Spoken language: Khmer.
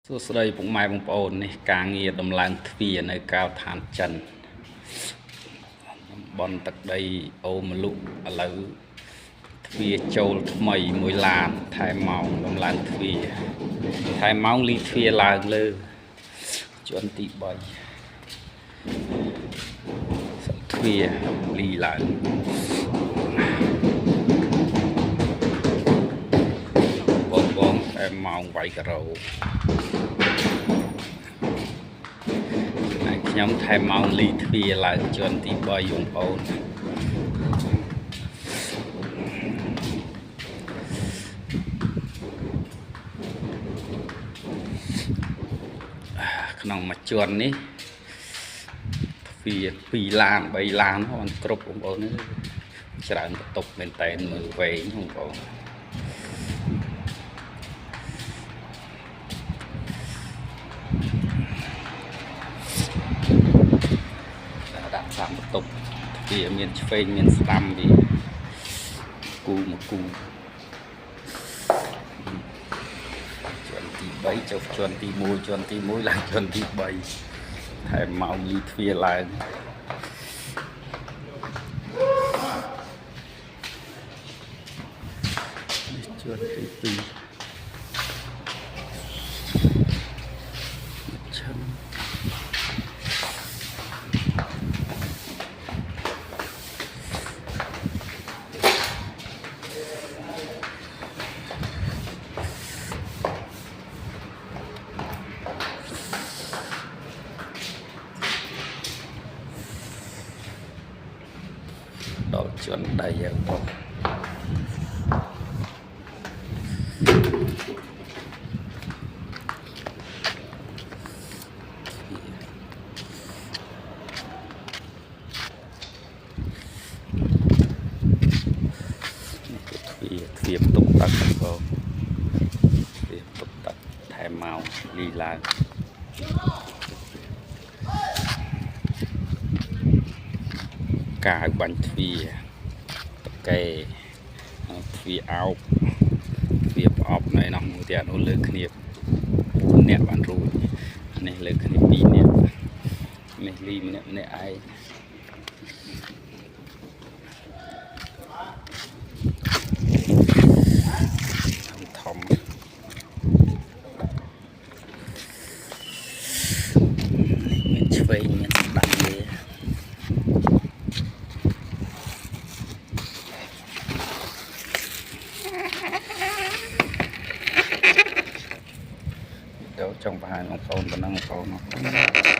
សួស្តីពុកម៉ែបងប្អូននេះការងារដំឡើងទ្វារនៅការដ្ឋានចិនតំបន់ទឹកដីអូមលុកឥឡូវទ្វារចូលថ្មីមួយឡានថែមម៉ោងដំឡើងទ្វារថែមម៉ោងលីទ្វារឡើងលើជាន់ទី3ទ្វារលីឡើងបងថែមម៉ោងវាយការ៉ូខ្ញុំថែមម៉ោងលីទ្វារឡើងជាន់ទី3បងប្អូនក្នុងមួយជាន់នេះទ្វារ2ឡាន3ឡានអត់គ្រប់បងប្អូនច្រើនបន្ទប់មែនតែនមើលវែងបងប្អូនដាក់តាមបន្ទប់ទ្វារមានឆ្វេងមានស្ដាំវាគូមកគូជាន់ទី3ចុះជាន់ទី1ជាន់ទី1ឡើងជាន់ទី3ថែមម៉ោងលីទ្វារឡើងជាន់ទី2ឈឹងដល់ជាន់ដៃយ៉ាងបងទ្វារបន្ទប់ទឹកបងទ្វារបន្ទប់ទឹកថែមម៉ោងលីឡើងកាវបាញ់ទ្វារតកែទ្វារអោបទ្វារប្រអប់នៅនោះមួយទៀតនោះលើគ្នា4នាក់បានរួចនេះលើគ្នា2នាក់នេះលីម្នាក់ឯងធំមានឆ្វេងមានស្ដាំវាចង់បង្ហាញបងប្អូនប៉ុណ្ណឹងបងប្អូន